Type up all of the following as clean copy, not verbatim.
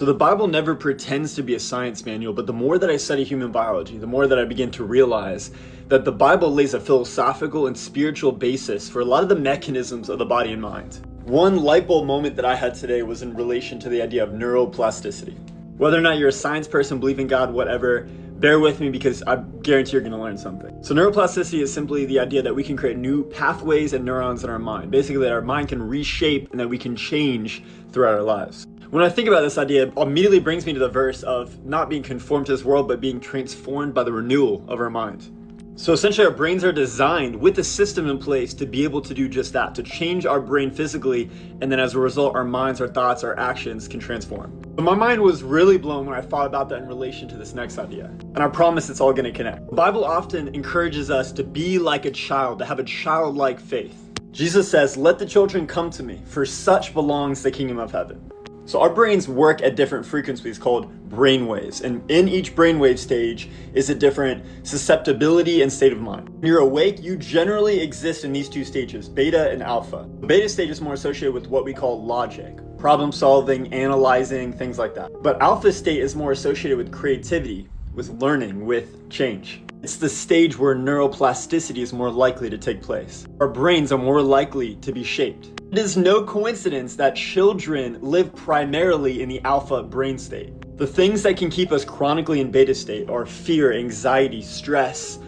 So the Bible never pretends to be a science manual, but the more that I study human biology, the more that I begin to realize that the Bible lays a philosophical and spiritual basis for a lot of the mechanisms of the body and mind. One light bulb moment that I had today was in relation to the idea of neuroplasticity. Whether or not you're a science person, believe in God, whatever, bear with me because I guarantee you're going to learn something. So neuroplasticity is simply the idea that we can create new pathways and neurons in our mind. Basically, that our mind can reshape and that we can change throughout our lives. When I think about this idea, it immediately brings me to the verse of not being conformed to this world, but being transformed by the renewal of our mind. So essentially, our brains are designed with a system in place to be able to do just that, to change our brain physically, and then as a result, our minds, our thoughts, our actions can transform. But my mind was really blown when I thought about that in relation to this next idea. And I promise it's all going to connect. The Bible often encourages us to be like a child, to have a childlike faith. Jesus says, "Let the children come to me, for such belongs the kingdom of heaven." So our brains work at different frequencies called brain waves, and in each brainwave stage is a different susceptibility and state of mind. When you're awake, you generally exist in these two stages, beta and alpha. The beta stage is more associated with what we call logic, problem solving, analyzing, things like that. But alpha state is more associated with creativity, with learning, with change. It's the stage where neuroplasticity is more likely to take place. Our brains are more likely to be shaped. It is no coincidence that children live primarily in the alpha brain state. The things that can keep us chronically in beta state are fear, anxiety, stress,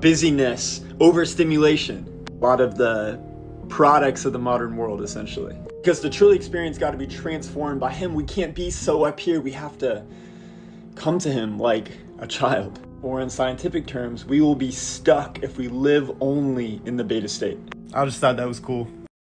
busyness, overstimulation. A lot of the products of the modern world, essentially. Because to truly experience God, to be transformed by Him, we can't be so up here. We have to come to Him like a child. Or in scientific terms, we will be stuck if we live only in the beta state. I just thought that was cool.